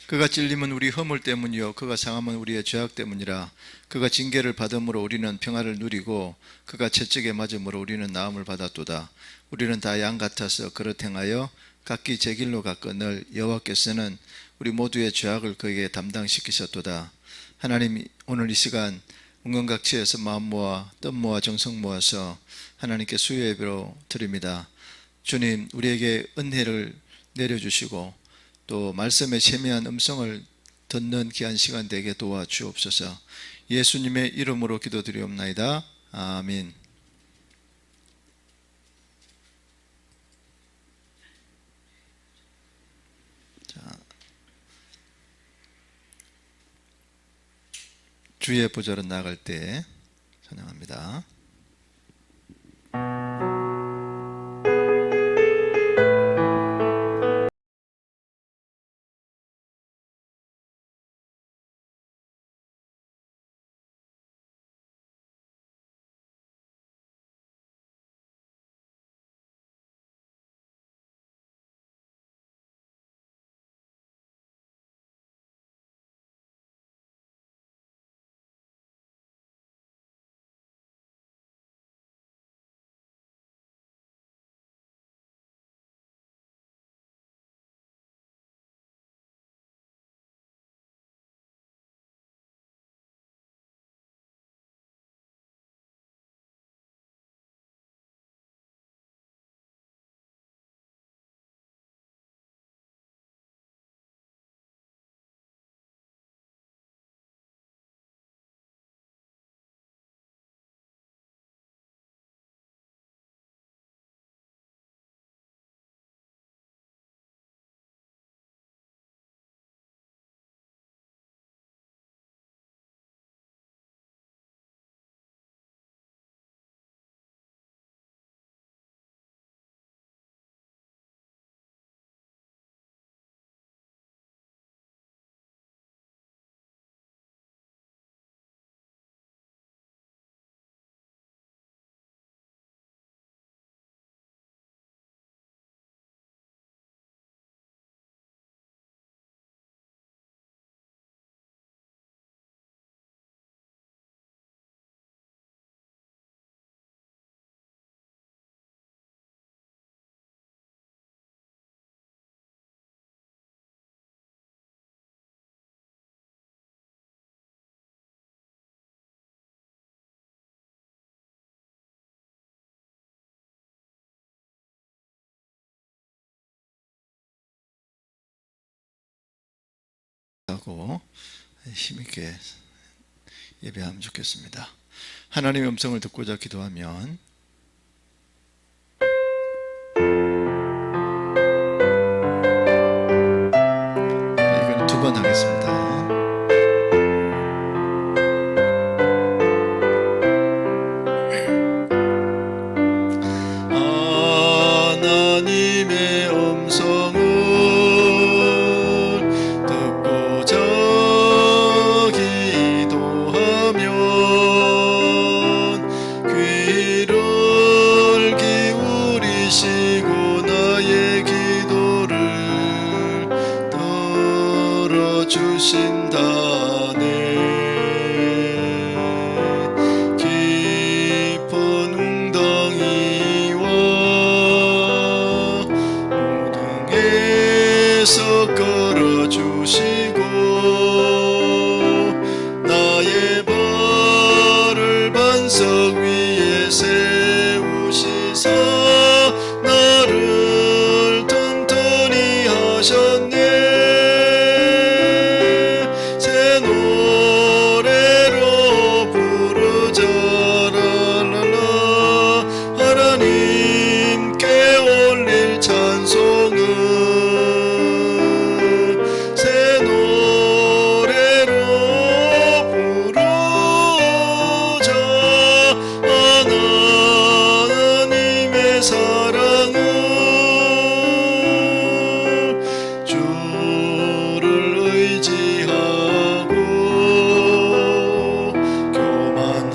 그가 찔림은 우리 허물 때문이요 그가 상함은 우리의 죄악 때문이라. 그가 징계를 받음으로 우리는 평화를 누리고 그가 채찍에 맞음으로 우리는 나음을 받았도다. 우리는 다 양 같아서 그릇 행하여 각기 제 길로 갔거늘 여호와께서는 우리 모두의 죄악을 그에게 담당시키셨도다. 하나님, 오늘 이 시간 운건각지에서 마음 모아 뜻 모아 정성 모아서 하나님께 수요 예배로 드립니다. 주님, 우리에게 은혜를 내려주시고 또 말씀의 세미한 음성을 듣는 귀한 시간 되게 도와주옵소서. 예수님의 이름으로 기도드리옵나이다. 아멘. 자, 주의 보좌로 나갈 때 찬양합니다. 하고 힘있게 예배하면 좋겠습니다. 하나님의 음성을 듣고자 기도하면 이건 두 번 하겠습니다. 하나님의 음성을 듣고자 기도하면 귀를 기울이시고 나의 기도를 들어주신다네. 깊은 웅덩이와 무등에서 끌어주시고 나의 발을 반석 위에 세우시사 나를 튼튼히 하셨네. 새 노래로 부르자 랄랄라. 하나님께 올릴 찬송은 새 노래로 부르자. 하나님의 사랑은 주를 의지하고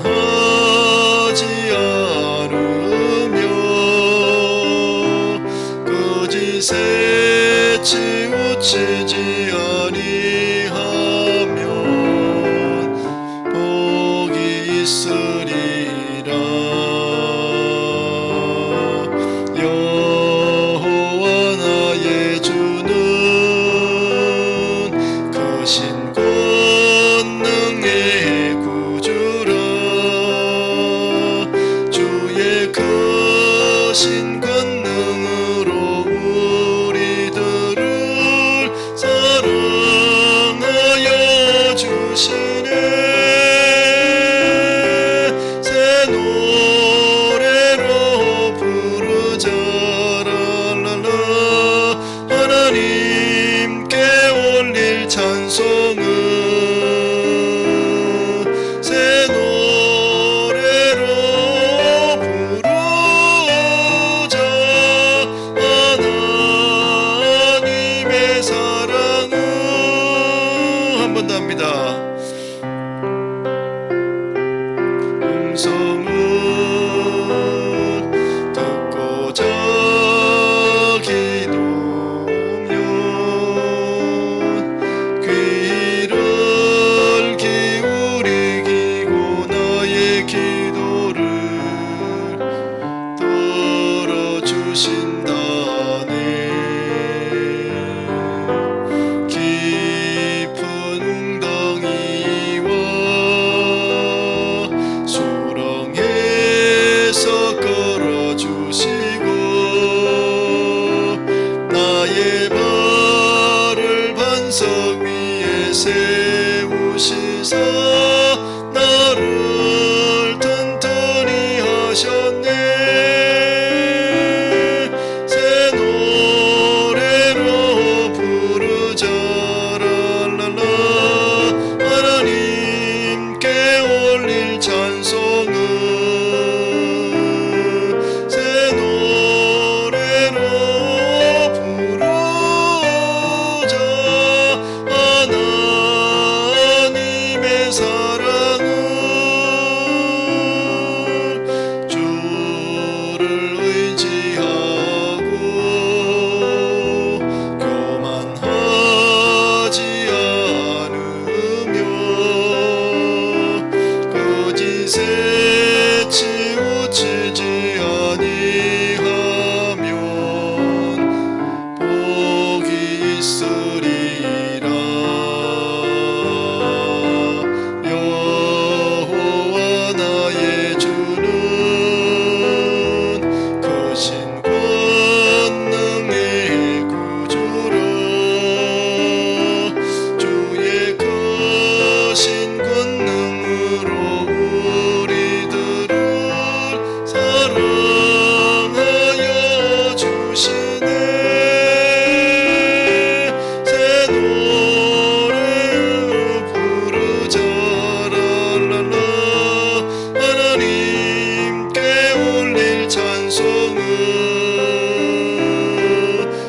교만하지 않으며 거짓에 치우치지 아니 사랑은 한 번 더 합니다. 음성을 듣고자 기도면 귀를 기울이고 나의 기도를 들어주신다네. 깊은 웅덩이와 수렁에서 걸어주시고 나의 발을 반석 위에 세우시사 나를 튼튼히 하셨네. 새 노래로 부르자 랄랄라. 하나님께 올릴 찬송은 새 노래로 부르자. 하나님의 사랑은 주를 의지하고 교만하지 않으며 거짓에 치우치지 아니하면 복이 있으리라. 여호와 나의 주는 크신 권능의 구주라. 주의 크신 권능으로 우리들을 사랑하여 주시네. 새 노래로 부르자 랄랄라. 하나님께 올릴 찬송은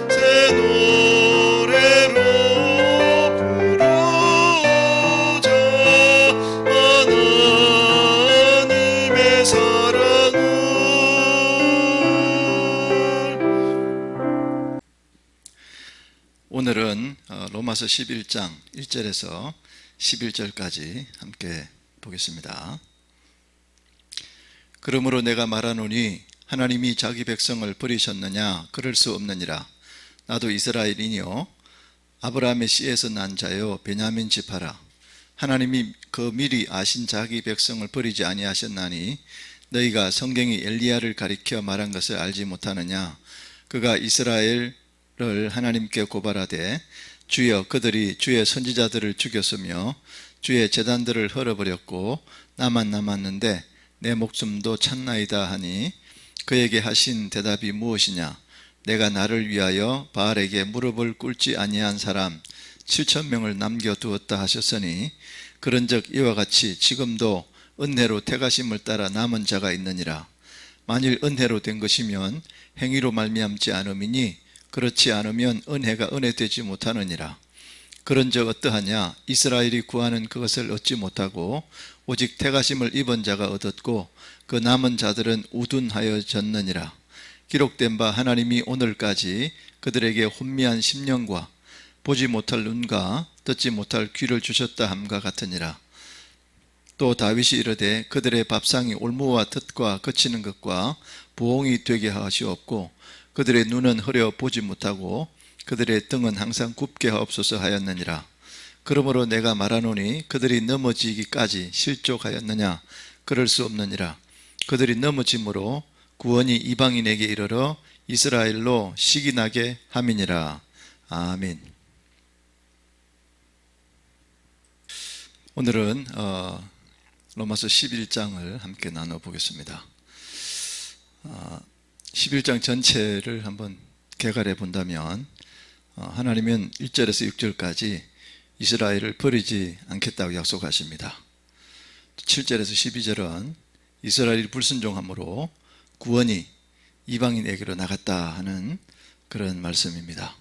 새 노래로 부르자. 하나님의 사랑을 오늘은 로마서 11장 1절에서 11절까지 함께 보겠습니다. 그러므로 내가 말하노니 하나님이 자기 백성을 버리셨느냐? 그럴 수 없느니라. 나도 이스라엘이니요 아브라함의 씨에서 난 자요 베냐민 지파라. 하나님이 그 미리 아신 자기 백성을 버리지 아니하셨나니 너희가 성경이 엘리야를 가리켜 말한 것을 알지 못하느냐? 그가 이스라엘을 하나님께 고발하되 주여 그들이 주의 선지자들을 죽였으며 주의 제단들을 헐어버렸고 나만 남았는데 내 목숨도 찼나이다 하니 그에게 하신 대답이 무엇이냐? 내가 나를 위하여 바알에게 무릎을 꿇지 아니한 사람 7,000명을 남겨두었다 하셨으니 그런즉 이와 같이 지금도 은혜로 택하심을 따라 남은 자가 있느니라. 만일 은혜로 된 것이면 행위로 말미암지 않음이니 그렇지 않으면 은혜가 은혜되지 못하느니라. 그런즉 어떠하냐? 이스라엘이 구하는 그것을 얻지 못하고 오직 택하심을 입은 자가 얻었고 그 남은 자들은 우둔하여졌느니라. 기록된 바 하나님이 오늘까지 그들에게 혼미한 심령과 보지 못할 눈과 듣지 못할 귀를 주셨다 함과 같으니라. 또 다윗이 이르되 그들의 밥상이 올무와 덫과 거치는 것과 부엉이 되게 하시옵고 그들의 눈은 흐려 보지 못하고 그들의 등은 항상 굽게 하옵소서 하였느니라. 그러므로 내가 말하노니 그들이 넘어지기까지 실족하였느냐? 그럴 수 없느니라. 그들이 넘어짐으로 구원이 이방인에게 이르러 이스라엘로 시기나게 함이니라. 아멘. 오늘은 로마서 11장을 함께 나눠보겠습니다. 11장 전체를 한번 개괄해 본다면 하나님은 1절에서 6절까지 이스라엘을 버리지 않겠다고 약속하십니다. 7절에서 12절은 이스라엘이 불순종함으로 구원이 이방인에게로 나갔다 하는 그런 말씀입니다.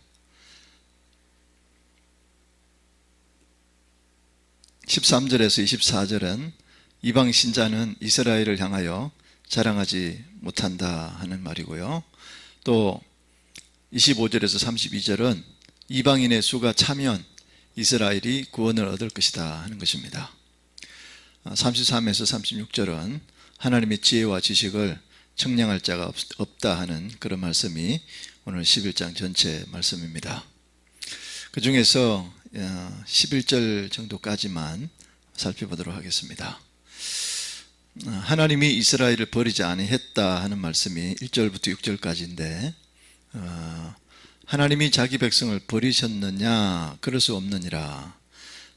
13절에서 24절은 이방 신자는 이스라엘을 향하여 자랑하지 못한다 하는 말이고요. 또 25절에서 32절은 이방인의 수가 차면 이스라엘이 구원을 얻을 것이다 하는 것입니다. 33에서 36절은 하나님의 지혜와 지식을 청량할 자가 없다 하는 그런 말씀이 오늘 11장 전체 말씀입니다. 그 중에서 11절 정도까지만 살펴보도록 하겠습니다. 하나님이 이스라엘을 버리지 아니했다 하는 말씀이 1절부터 6절까지인데 하나님이 자기 백성을 버리셨느냐? 그럴 수 없느니라.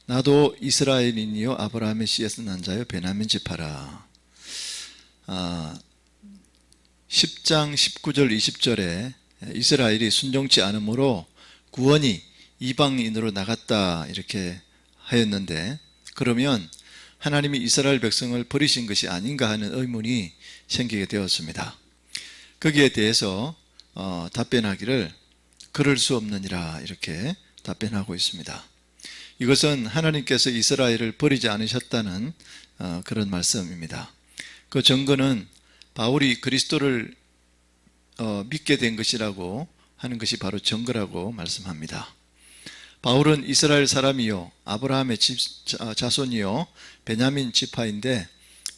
나도 이스라엘인이요 아브라함의 씨에서 난 자요 베냐민 지파라. 10장 19절 20절에 이스라엘이 순종치 않으므로 구원이 이방인으로 나갔다 이렇게 하였는데, 그러면 하나님이 이스라엘 백성을 버리신 것이 아닌가 하는 의문이 생기게 되었습니다. 거기에 대해서 답변하기를 그럴 수 없느니라 이렇게 답변하고 있습니다. 이것은 하나님께서 이스라엘을 버리지 않으셨다는 그런 말씀입니다. 그 증거는 바울이 그리스도를 믿게 된 것이라고 하는 것이 바로 증거라고 말씀합니다. 바울은 이스라엘 사람이요 아브라함의 자손이요 베냐민 지파인데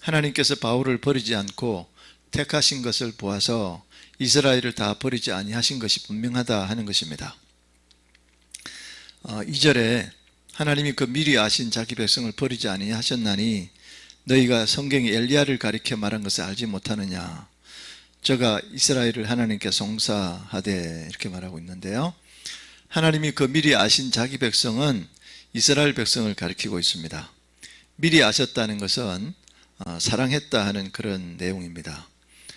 하나님께서 바울을 버리지 않고 택하신 것을 보아서 이스라엘을 다 버리지 아니하신 것이 분명하다 하는 것입니다. 2절에 하나님이 그 미리 아신 자기 백성을 버리지 아니하셨나니 너희가 성경이 엘리야를 가리켜 말한 것을 알지 못하느냐. 저가 이스라엘을 하나님께 송사하되 이렇게 말하고 있는데요. 하나님이 그 미리 아신 자기 백성은 이스라엘 백성을 가리키고 있습니다. 미리 아셨다는 것은 사랑했다 하는 그런 내용입니다.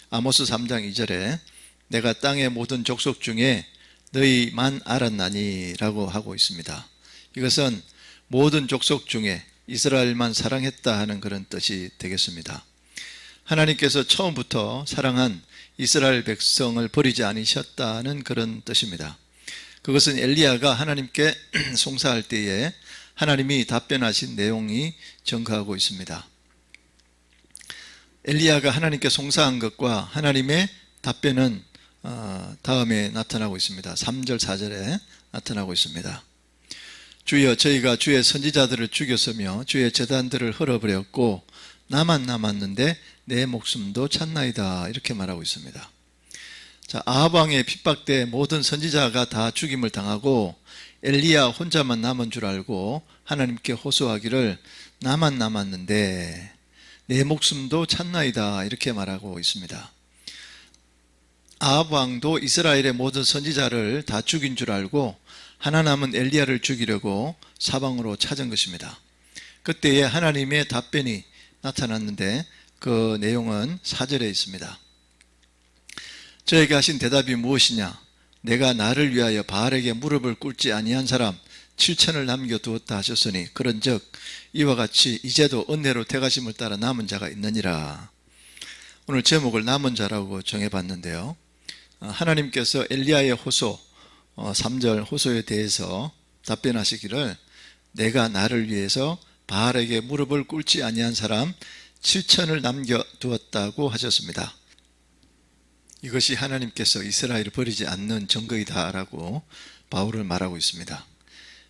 아모스 3장 2절에 내가 땅의 모든 족속 중에 너희만 알았나니 라고 하고 있습니다. 이것은 모든 족속 중에 이스라엘만 사랑했다 하는 그런 뜻이 되겠습니다. 하나님께서 처음부터 사랑한 이스라엘 백성을 버리지 않으셨다는 그런 뜻입니다. 그것은 엘리야가 하나님께 송사할 때에 하나님이 답변하신 내용이 증거하고 있습니다. 엘리야가 하나님께 송사한 것과 하나님의 답변은 다음에 나타나고 있습니다. 3절 4절에 나타나고 있습니다. 주여 저희가 주의 선지자들을 죽였으며 주의 제단들을 헐어버렸고 나만 남았는데 내 목숨도 찾나이다 이렇게 말하고 있습니다. 자, 아합 왕의 핍박 때 모든 선지자가 다 죽임을 당하고 엘리야 혼자만 남은 줄 알고 하나님께 호소하기를 나만 남았는데 내 목숨도 찾나이다 이렇게 말하고 있습니다. 아합 왕도 이스라엘의 모든 선지자를 다 죽인 줄 알고 하나 남은 엘리야를 죽이려고 사방으로 찾은 것입니다. 그때에 하나님의 답변이 나타났는데 그 내용은 4절에 있습니다. 저에게 하신 대답이 무엇이냐? 내가 나를 위하여 바알에게 무릎을 꿇지 아니한 사람 7천을 남겨두었다 하셨으니 그런즉 이와 같이 이제도 은혜로 택하심을 따라 남은 자가 있느니라. 오늘 제목을 남은 자라고 정해봤는데요. 하나님께서 엘리야의 호소 3절 호소에 대해서 답변하시기를 내가 나를 위해서 바알에게 무릎을 꿇지 아니한 사람 7천을 남겨두었다고 하셨습니다. 이것이 하나님께서 이스라엘을 버리지 않는 증거이다 라고 바울은 말하고 있습니다.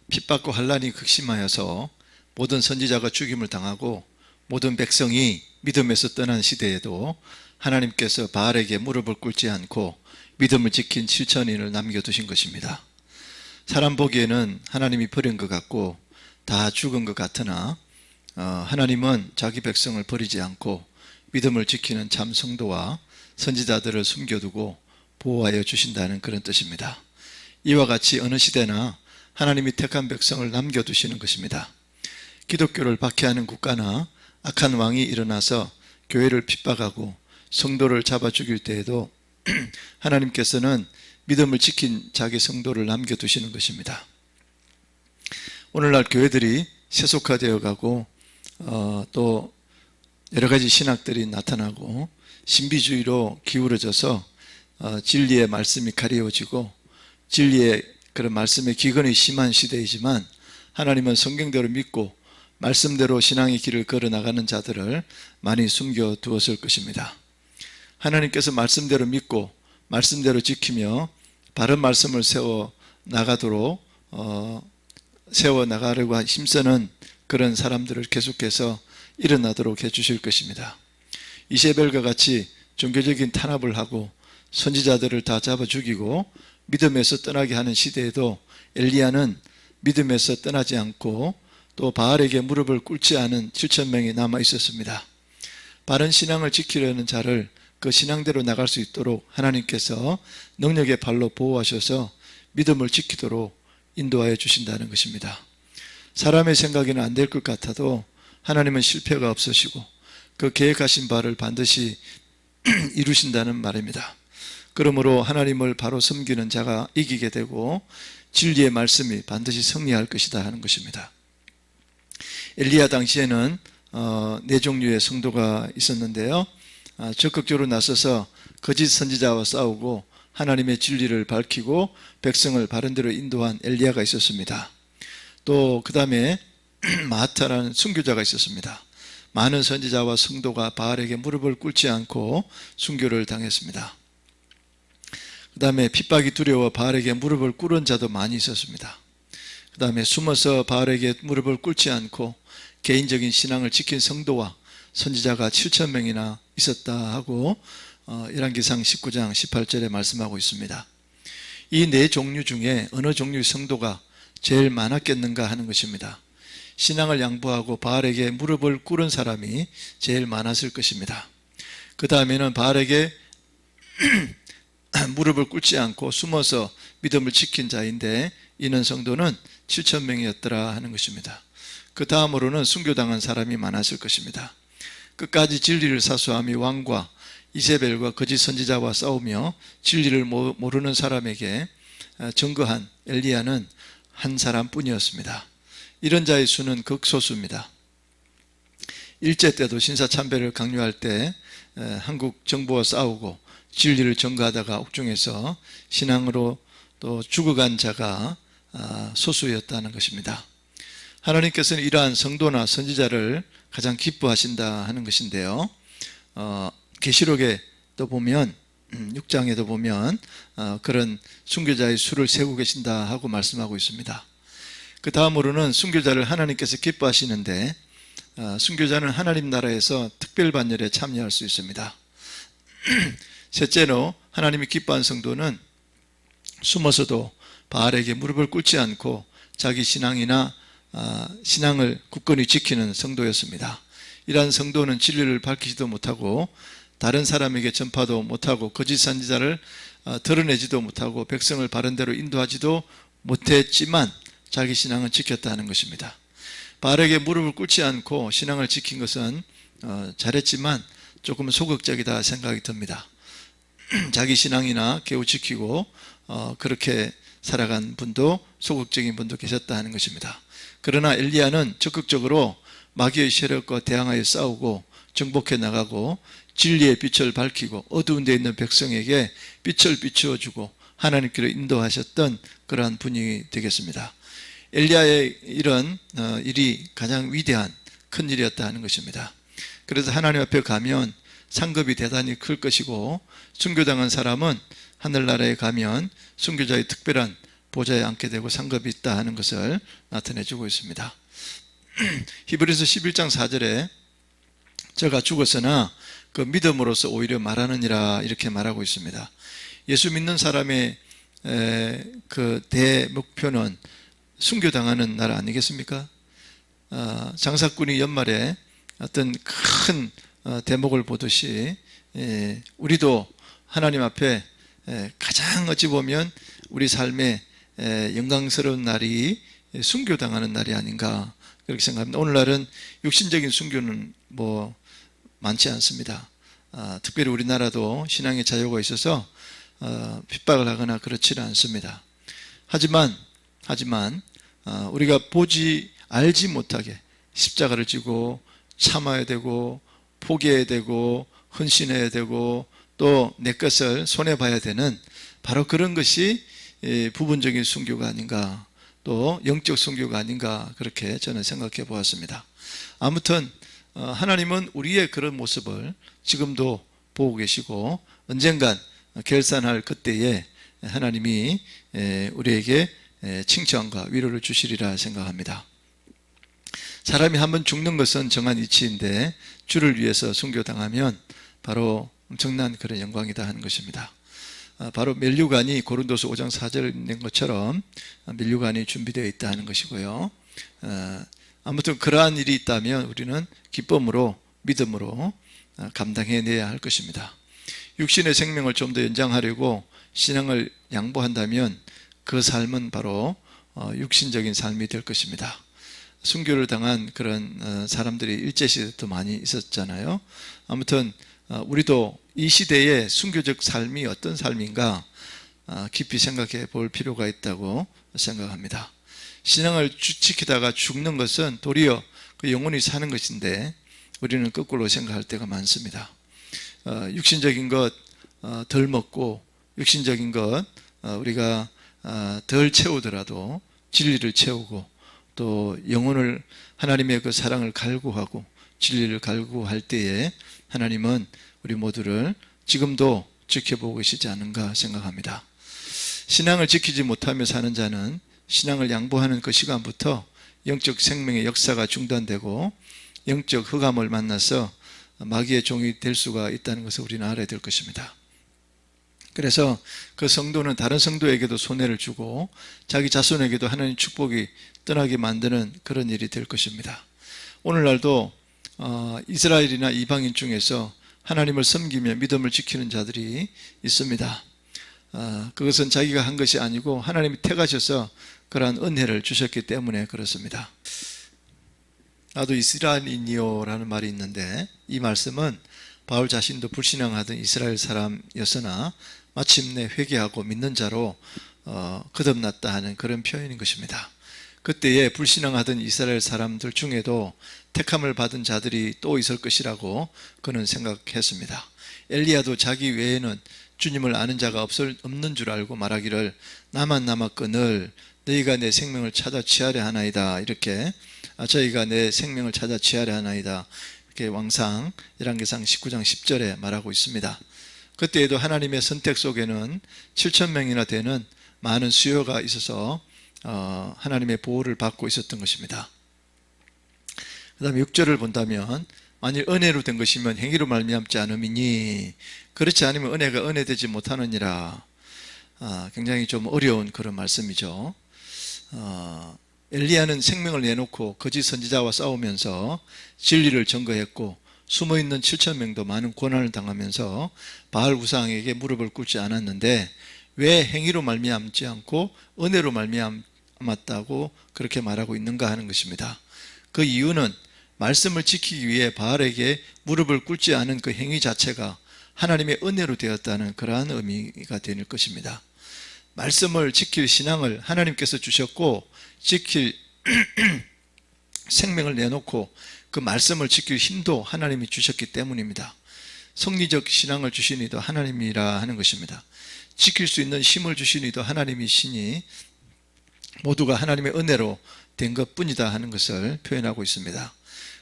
핍박과 환란이 극심하여서 모든 선지자가 죽임을 당하고 모든 백성이 믿음에서 떠난 시대에도 하나님께서 바알에게 무릎을 꿇지 않고 믿음을 지킨 7천인을 남겨두신 것입니다. 사람 보기에는 하나님이 버린 것 같고 다 죽은 것 같으나 하나님은 자기 백성을 버리지 않고 믿음을 지키는 참 성도와 선지자들을 숨겨두고 보호하여 주신다는 그런 뜻입니다. 이와 같이 어느 시대나 하나님이 택한 백성을 남겨두시는 것입니다. 기독교를 박해하는 국가나 악한 왕이 일어나서 교회를 핍박하고 성도를 잡아 죽일 때에도 하나님께서는 믿음을 지킨 자기 성도를 남겨두시는 것입니다. 오늘날 교회들이 세속화되어 가고 또 여러 가지 신학들이 나타나고 신비주의로 기울어져서 진리의 말씀이 가리워지고 진리의 그런 말씀의 기근이 심한 시대이지만 하나님은 성경대로 믿고 말씀대로 신앙의 길을 걸어나가는 자들을 많이 숨겨두었을 것입니다. 하나님께서 말씀대로 믿고 말씀대로 지키며 바른 말씀을 세워나가도록 세워나가려고 힘쓰는 그런 사람들을 계속해서 일어나도록 해주실 것입니다. 이세벨과 같이 종교적인 탄압을 하고 선지자들을 다 잡아 죽이고 믿음에서 떠나게 하는 시대에도 엘리야는 믿음에서 떠나지 않고 또 바알에게 무릎을 꿇지 않은 7,000명이 남아 있었습니다. 바른 신앙을 지키려는 자를 그 신앙대로 나갈 수 있도록 하나님께서 능력의 발로 보호하셔서 믿음을 지키도록 인도하여 주신다는 것입니다. 사람의 생각에는 안 될 것 같아도 하나님은 실패가 없으시고 그 계획하신 바를 반드시 이루신다는 말입니다. 그러므로 하나님을 바로 섬기는 자가 이기게 되고 진리의 말씀이 반드시 승리할 것이다 하는 것입니다. 엘리야 당시에는 네 종류의 성도가 있었는데요, 적극적으로 나서서 거짓 선지자와 싸우고 하나님의 진리를 밝히고 백성을 바른 대로 인도한 엘리야가 있었습니다. 또 그 다음에 마타라는 순교자가 있었습니다. 많은 선지자와 성도가 바알에게 무릎을 꿇지 않고 순교를 당했습니다. 그 다음에 핍박이 두려워 바알에게 무릎을 꿇은 자도 많이 있었습니다. 그 다음에 숨어서 바알에게 무릎을 꿇지 않고 개인적인 신앙을 지킨 성도와 선지자가 7,000명이나 있었다 하고 열왕기상 19장 18절에 말씀하고 있습니다. 이 네 종류 중에 어느 종류의 성도가 제일 많았겠는가 하는 것입니다. 신앙을 양보하고 바알에게 무릎을 꿇은 사람이 제일 많았을 것입니다. 그 다음에는 바알에게 무릎을 꿇지 않고 숨어서 믿음을 지킨 자인데 이는 성도는 7,000명이었더라 하는 것입니다. 그 다음으로는 순교당한 사람이 많았을 것입니다. 끝까지 진리를 사수하며 왕과 이세벨과 거짓 선지자와 싸우며 진리를 모르는 사람에게 증거한 엘리야는 한 사람뿐이었습니다. 이런 자의 수는 극소수입니다. 일제 때도 신사참배를 강요할 때 한국 정부와 싸우고 진리를 전가하다가 옥중에서 신앙으로 또 죽어간 자가 소수였다는 것입니다. 하나님께서는 이러한 성도나 선지자를 가장 기뻐하신다 하는 것인데요, 계시록에도 보면 6장에도 보면 그런 순교자의 수를 세고 계신다 하고 말씀하고 있습니다. 그 다음으로는 순교자를 하나님께서 기뻐하시는데 순교자는 하나님 나라에서 특별반열에 참여할 수 있습니다. 셋째로 하나님이 기뻐한 성도는 숨어서도 바알에게 무릎을 꿇지 않고 자기 신앙이나 신앙을 굳건히 지키는 성도였습니다. 이러한 성도는 진리를 밝히지도 못하고 다른 사람에게 전파도 못하고 거짓 선지자를 드러내지도 못하고 백성을 바른 대로 인도하지도 못했지만 자기 신앙은 지켰다는 것입니다. 바알에게 무릎을 꿇지 않고 신앙을 지킨 것은 잘했지만 조금 소극적이다 생각이 듭니다. 자기 신앙이나 겨우 지키고 그렇게 살아간 분도 소극적인 분도 계셨다 하는 것입니다. 그러나 엘리야는 적극적으로 마귀의 세력과 대항하여 싸우고 정복해 나가고 진리의 빛을 밝히고 어두운 데 있는 백성에게 빛을 비추어주고 하나님께로 인도하셨던 그러한 분이 되겠습니다. 엘리야의 이런 일이 가장 위대한 큰 일이었다 하는 것입니다. 그래서 하나님 앞에 가면 상급이 대단히 클 것이고 순교당한 사람은 하늘나라에 가면 순교자의 특별한 보좌에 앉게 되고 상급이 있다 하는 것을 나타내주고 있습니다. 히브리서 11장 4절에 저가 죽었으나 그 믿음으로서 오히려 말하느니라 이렇게 말하고 있습니다. 예수 믿는 사람의 그 대목표는 순교당하는 나라 아니겠습니까? 장사꾼이 연말에 어떤 큰 대목을 보듯이 우리도 하나님 앞에 가장 어찌 보면 우리 삶의 영광스러운 날이 순교당하는 날이 아닌가 그렇게 생각합니다. 오늘날은 육신적인 순교는 많지 않습니다. 특별히 우리나라도 신앙의 자유가 있어서 핍박을 하거나 그렇지는 않습니다. 하지만 우리가 알지 못하게 십자가를 지고 참아야 되고 포기해야 되고 헌신해야 되고 또 내 것을 손해봐야 되는 바로 그런 것이 부분적인 순교가 아닌가 또 영적 선교가 아닌가 그렇게 저는 생각해 보았습니다. 아무튼 하나님은 우리의 그런 모습을 지금도 보고 계시고 언젠간 결산할 그때에 하나님이 우리에게 칭찬과 위로를 주시리라 생각합니다. 사람이 한번 죽는 것은 정한 이치인데 주를 위해서 순교당하면 바로 엄청난 그런 영광이다 하는 것입니다. 바로 면류관이 고린도서 5장 4절에 있는 것처럼 면류관이 준비되어 있다 하는 것이고요. 아무튼 그러한 일이 있다면 우리는 기쁨으로 믿음으로 감당해내야 할 것입니다. 육신의 생명을 좀 더 연장하려고 신앙을 양보한다면 그 삶은 바로 육신적인 삶이 될 것입니다. 순교를 당한 그런 사람들이 일제시대도 많이 있었잖아요. 아무튼 우리도 이 시대의 순교적 삶이 어떤 삶인가 깊이 생각해 볼 필요가 있다고 생각합니다. 신앙을 지키다가 죽는 것은 도리어 그 영혼이 사는 것인데 우리는 거꾸로 생각할 때가 많습니다. 육신적인 것 덜 먹고 육신적인 것 우리가 덜 채우더라도 진리를 채우고 또 영혼을 하나님의 그 사랑을 갈구하고 진리를 갈구할 때에 하나님은 우리 모두를 지금도 지켜보고 계시지 않은가 생각합니다. 신앙을 지키지 못하며 사는 자는 신앙을 양보하는 그 시간부터 영적 생명의 역사가 중단되고 영적 흑암을 만나서 마귀의 종이 될 수가 있다는 것을 우리는 알아야 될 것입니다. 그래서 그 성도는 다른 성도에게도 손해를 주고 자기 자손에게도 하나님 축복이 떠나게 만드는 그런 일이 될 것입니다. 오늘날도 이스라엘이나 이방인 중에서 하나님을 섬기며 믿음을 지키는 자들이 있습니다. 그것은 자기가 한 것이 아니고 하나님이 택하셔서 그러한 은혜를 주셨기 때문에 그렇습니다. 나도 이스라엘인이요라는 말이 있는데 이 말씀은 바울 자신도 불신앙하던 이스라엘 사람이었으나 마침내 회개하고 믿는 자로 거듭났다 하는 그런 표현인 것입니다. 그때에 불신앙하던 이스라엘 사람들 중에도 택함을 받은 자들이 또 있을 것이라고 그는 생각했습니다. 엘리야도 자기 외에는 주님을 아는 자가 없는 줄 알고 말하기를 나만 남았거늘 너희가 내 생명을 찾아 취하려 하나이다. 이렇게 저희가 내 생명을 찾아 취하려 하나이다. 이렇게 왕상 열왕기상 19장 10절에 말하고 있습니다. 그때에도 하나님의 선택 속에는 7,000명이나 되는 많은 수요가 있어서 하나님의 보호를 받고 있었던 것입니다. 그 다음에 6절을 본다면 만일 은혜로 된 것이면 행위로 말미암지 않음이니 그렇지 않으면 은혜가 은혜되지 못하느니라. 굉장히 좀 어려운 그런 말씀이죠. 엘리야는 생명을 내놓고 거짓 선지자와 싸우면서 진리를 증거했고 숨어있는 7,000명도 많은 고난을 당하면서 바알 우상에게 무릎을 꿇지 않았는데 왜 행위로 말미암지 않고 은혜로 말미암았다고 그렇게 말하고 있는가 하는 것입니다. 그 이유는 말씀을 지키기 위해 바알에게 무릎을 꿇지 않은 그 행위 자체가 하나님의 은혜로 되었다는 그러한 의미가 될 것입니다. 말씀을 지킬 신앙을 하나님께서 주셨고 지킬 생명을 내놓고 그 말씀을 지킬 힘도 하나님이 주셨기 때문입니다. 성리적 신앙을 주신 이도 하나님이라 하는 것입니다. 지킬 수 있는 힘을 주신 이도 하나님이시니 모두가 하나님의 은혜로 된 것뿐이다 하는 것을 표현하고 있습니다.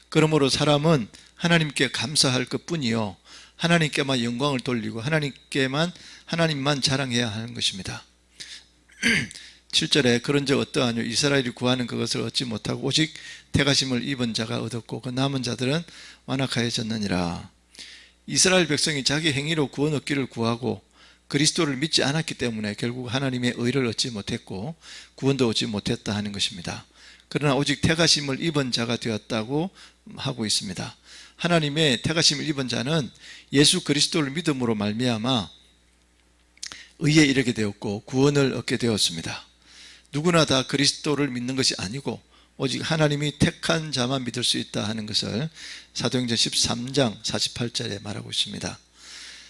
그러므로 사람은 하나님께 감사할 것뿐이요 하나님께만 영광을 돌리고 하나님만 자랑해야 하는 것입니다. 7절에 그런즉 어떠하뇨 이스라엘이 구하는 그것을 얻지 못하고 오직 택하심을 입은 자가 얻었고 그 남은 자들은 완악하여졌느니라. 이스라엘 백성이 자기 행위로 구원 얻기를 구하고 그리스도를 믿지 않았기 때문에 결국 하나님의 의를 얻지 못했고 구원도 얻지 못했다 하는 것입니다. 그러나 오직 택하심을 입은 자가 되었다고 하고 있습니다. 하나님의 택하심을 입은 자는 예수 그리스도를 믿음으로 말미암아 의에 이르게 되었고 구원을 얻게 되었습니다. 누구나 다 그리스도를 믿는 것이 아니고 오직 하나님이 택한 자만 믿을 수 있다 하는 것을 사도행전 13장 48절에 말하고 있습니다.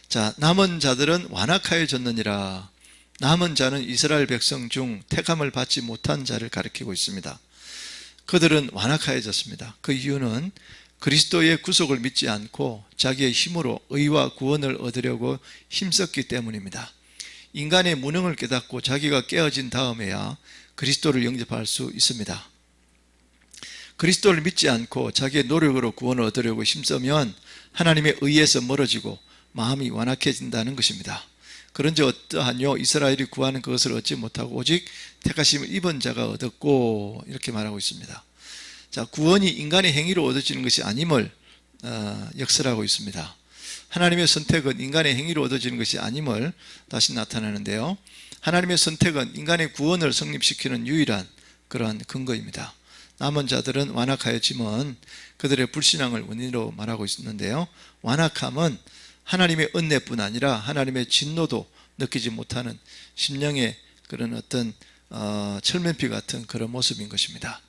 자, 남은 자들은 완악하여졌느니라. 남은 자는 이스라엘 백성 중 택함을 받지 못한 자를 가리키고 있습니다. 그들은 완악하여졌습니다. 그 이유는 그리스도의 구속을 믿지 않고 자기의 힘으로 의와 구원을 얻으려고 힘썼기 때문입니다. 인간의 무능을 깨닫고 자기가 깨어진 다음에야 그리스도를 영접할 수 있습니다. 그리스도를 믿지 않고 자기의 노력으로 구원을 얻으려고 힘쓰면 하나님의 의에서 멀어지고 마음이 완악해진다는 것입니다. 그런지 어떠하뇨? 이스라엘이 구하는 그것을 얻지 못하고 오직 택하심을 입은 자가 얻었고, 이렇게 말하고 있습니다. 자, 구원이 인간의 행위로 얻어지는 것이 아님을 역설하고 있습니다. 하나님의 선택은 인간의 행위로 얻어지는 것이 아님을 다시 나타내는데요, 하나님의 선택은 인간의 구원을 성립시키는 유일한 그러한 근거입니다. 남은 자들은 완악하였지만 그들의 불신앙을 원인으로 말하고 있는데요, 완악함은 하나님의 은혜뿐 아니라 하나님의 진노도 느끼지 못하는 심령의 그런 어떤 철면피 같은 그런 모습인 것입니다.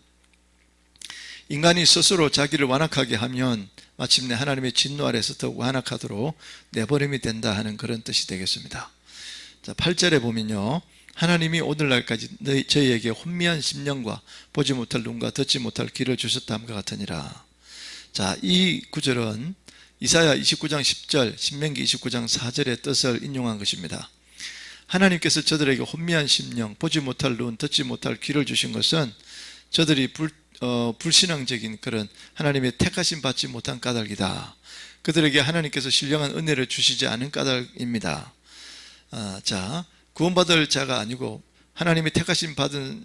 인간이 스스로 자기를 완악하게 하면 마침내 하나님의 진노 아래서 더욱 완악하도록 내버림이 된다 하는 그런 뜻이 되겠습니다. 자, 8절에 보면요, 하나님이 오늘날까지 저희에게 혼미한 심령과 보지 못할 눈과 듣지 못할 귀를 주셨다함과 같으니라. 자, 이 구절은 이사야 29장 10절, 신명기 29장 4절의 뜻을 인용한 것입니다. 하나님께서 저들에게 혼미한 심령, 보지 못할 눈, 듣지 못할 귀를 주신 것은 저들이 불신앙적인 그런 하나님의 택하심 받지 못한 까닭이다. 그들에게 하나님께서 신령한 은혜를 주시지 않은 까닭입니다. 자, 구원받을 자가 아니고 하나님의 택하심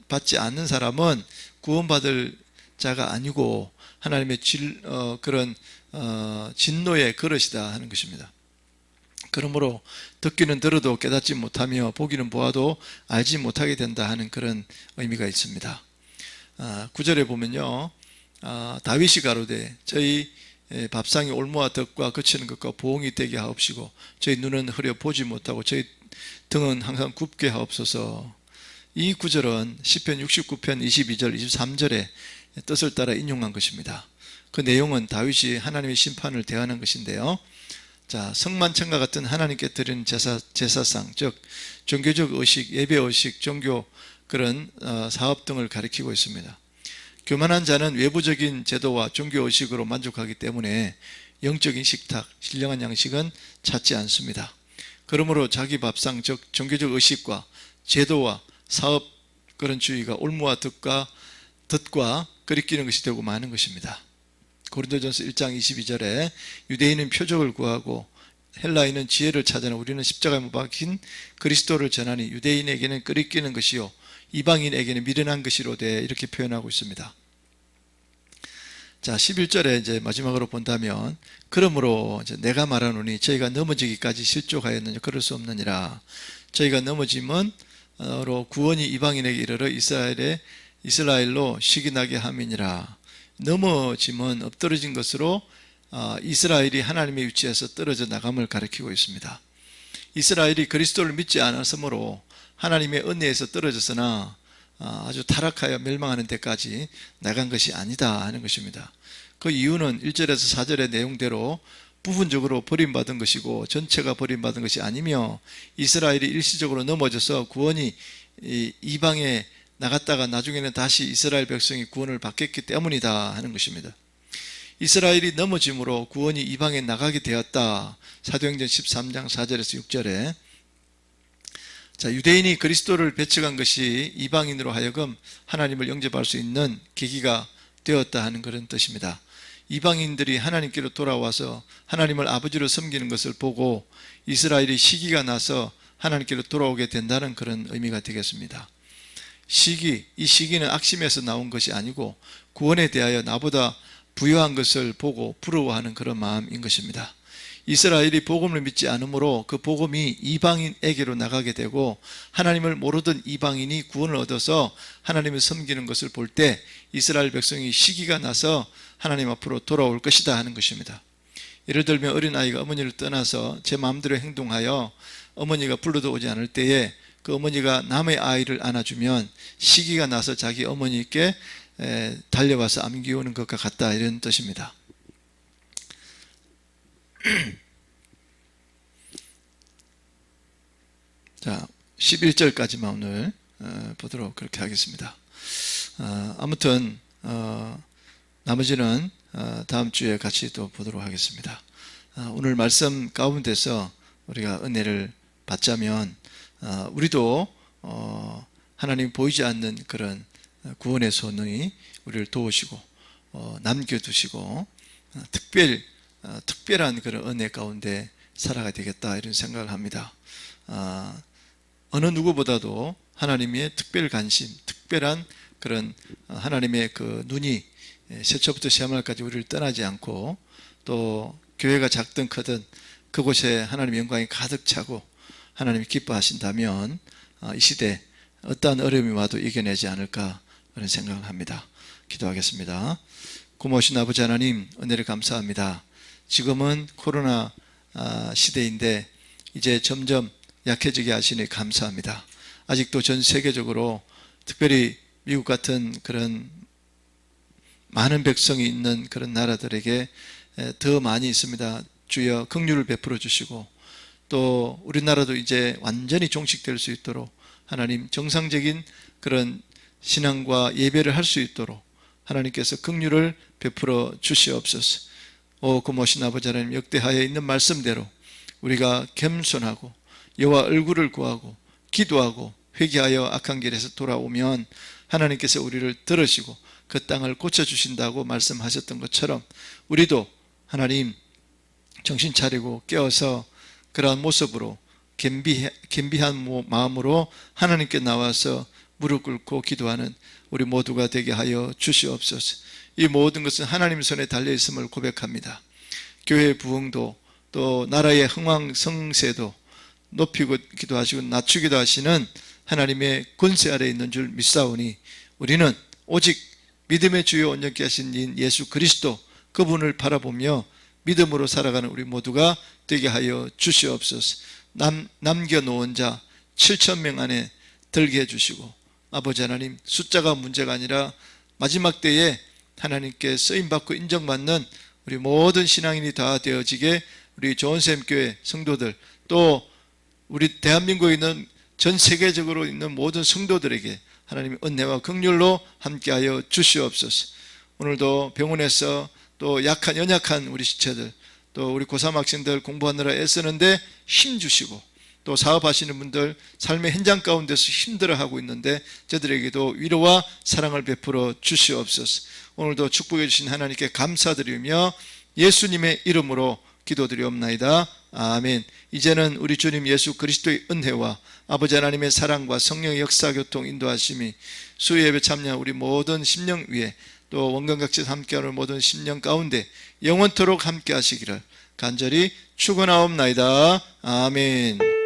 받지 않는 사람은 구원받을 자가 아니고 하나님의 그런 진노의 그릇이다 하는 것입니다. 그러므로 듣기는 들어도 깨닫지 못하며 보기는 보아도 알지 못하게 된다 하는 그런 의미가 있습니다. 9절에 보면요, 다윗이 가로되 저희 밥상이 올무와 덕과 거치는 것과 보응이 되게 하옵시고 저희 눈은 흐려 보지 못하고 저희 등은 항상 굽게 하옵소서. 이 구절은 시편 69편 22절 23절의 뜻을 따라 인용한 것입니다. 그 내용은 다윗이 하나님의 심판을 대하는 것인데요, 자, 성만찬과 같은 하나님께 드리는 제사상, 즉 종교적 의식, 예배 의식, 종교 그런 사업 등을 가리키고 있습니다. 교만한 자는 외부적인 제도와 종교 의식으로 만족하기 때문에 영적인 식탁, 신령한 양식은 찾지 않습니다. 그러므로 자기 밥상, 즉 종교적 의식과 제도와 사업 그런 주의가 올무와 덫과 거리끼는 것이 되고 마는 것입니다. 고린도전서 1장 22절에 유대인은 표적을 구하고 헬라인은 지혜를 찾으나 우리는 십자가에 못 박힌 그리스도를 전하니 유대인에게는 끄리끼는 것이요 이방인에게는 미련한 것이로되, 이렇게 표현하고 있습니다. 자, 11절에 이제 마지막으로 본다면 그러므로 이제 내가 말하노니 저희가 넘어지기까지 실족하였느냐 그럴 수 없느니라. 저희가 넘어짐은 구원이 이방인에게 이르러 이스라엘로 시기 나게 함이니라. 넘어짐은 엎드러진 것으로 이스라엘이 하나님의 위치에서 떨어져 나감을 가리키고 있습니다. 이스라엘이 그리스도를 믿지 않았으므로 하나님의 은혜에서 떨어졌으나 아주 타락하여 멸망하는 데까지 나간 것이 아니다 하는 것입니다. 그 이유는 1절에서 4절의 내용대로 부분적으로 버림받은 것이고 전체가 버림받은 것이 아니며 이스라엘이 일시적으로 넘어져서 구원이 이방에 나갔다가 나중에는 다시 이스라엘 백성이 구원을 받겠기 때문이다 하는 것입니다. 이스라엘이 넘어짐으로 구원이 이방에 나가게 되었다. 사도행전 13장 4절에서 6절에 자, 유대인이 그리스도를 배척한 것이 이방인으로 하여금 하나님을 영접할 수 있는 계기가 되었다 하는 그런 뜻입니다. 이방인들이 하나님께로 돌아와서 하나님을 아버지로 섬기는 것을 보고 이스라엘이 시기가 나서 하나님께로 돌아오게 된다는 그런 의미가 되겠습니다. 이 시기는 악심에서 나온 것이 아니고 구원에 대하여 나보다 부유한 것을 보고 부러워하는 그런 마음인 것입니다. 이스라엘이 복음을 믿지 않으므로 그 복음이 이방인에게로 나가게 되고 하나님을 모르던 이방인이 구원을 얻어서 하나님을 섬기는 것을 볼 때 이스라엘 백성이 시기가 나서 하나님 앞으로 돌아올 것이다 하는 것입니다. 예를 들면 어린아이가 어머니를 떠나서 제 마음대로 행동하여 어머니가 불러도 오지 않을 때에 그 어머니가 남의 아이를 안아주면 시기가 나서 자기 어머니께 달려와서 안기우는 것과 같다, 이런 뜻입니다. 자, 11절까지만 오늘 보도록 그렇게 하겠습니다. 아무튼 나머지는 다음 주에 같이 또 보도록 하겠습니다. 오늘 말씀 가운데서 우리가 은혜를 받자면 우리도 하나님 보이지 않는 그런 구원의 손이 우리를 도우시고 남겨두시고 특별한 그런 은혜 가운데 살아가야 되겠다, 이런 생각을 합니다. 어느 누구보다도 하나님의 특별 관심, 특별한 그런 하나님의 그 눈이 세초부터 세말까지 우리를 떠나지 않고, 또 교회가 작든 크든 그곳에 하나님의 영광이 가득 차고 하나님이 기뻐하신다면 이 시대 어떠한 어려움이 와도 이겨내지 않을까, 그런 생각을 합니다. 기도하겠습니다. 고마우신 아버지 하나님, 은혜를 감사합니다. 지금은 코로나 시대인데 이제 점점 약해지게 하시니 감사합니다. 아직도 전 세계적으로 특별히 미국 같은 그런 많은 백성이 있는 그런 나라들에게 더 많이 있습니다. 주여 긍휼을 베풀어 주시고, 또 우리나라도 이제 완전히 종식될 수 있도록 하나님 정상적인 그런 신앙과 예배를 할 수 있도록 하나님께서 긍휼을 베풀어 주시옵소서. 고모신 아버지 하나님, 역대하에 있는 말씀대로 우리가 겸손하고 여호와 얼굴을 구하고 기도하고 회개하여 악한 길에서 돌아오면 하나님께서 우리를 들으시고 그 땅을 고쳐주신다고 말씀하셨던 것처럼, 우리도 하나님 정신 차리고 깨어서 그러한 모습으로 겸비한 마음으로 하나님께 나와서 무릎 꿇고 기도하는 우리 모두가 되게 하여 주시옵소서. 이 모든 것은 하나님 손에 달려있음을 고백합니다. 교회의 부흥도 또 나라의 흥왕성세도 높이고 기도하시고 낮추기도 하시는 하나님의 권세 아래에 있는 줄 믿사오니, 우리는 오직 믿음의 주요 온전케 하신 인 예수 그리스도, 그분을 바라보며 믿음으로 살아가는 우리 모두가 되게 하여 주시옵소서. 남겨놓은 자 7,000명 안에 들게 해주시고, 아버지 하나님, 숫자가 문제가 아니라 마지막 때에 하나님께 쓰임받고 인정받는 우리 모든 신앙인이 다 되어지게 우리 좋은샘교회 성도들, 또 우리 대한민국에 있는 전 세계적으로 있는 모든 성도들에게 하나님의 은혜와 긍휼로 함께하여 주시옵소서. 오늘도 병원에서 또 연약한 우리 지체들, 또 우리 고3 학생들 공부하느라 애쓰는데 힘주시고, 또 사업하시는 분들 삶의 현장 가운데서 힘들어하고 있는데 저들에게도 위로와 사랑을 베풀어 주시옵소서. 오늘도 축복해 주신 하나님께 감사드리며 예수님의 이름으로 기도드리옵나이다. 아멘. 이제는 우리 주님 예수 그리스도의 은혜와 아버지 하나님의 사랑과 성령의 역사 교통 인도하심이 수요예배 참여한 우리 모든 심령 위에, 또 원경각지에서 함께하는 모든 심령 가운데 영원토록 함께 하시기를 간절히 축원하옵나이다. 아멘.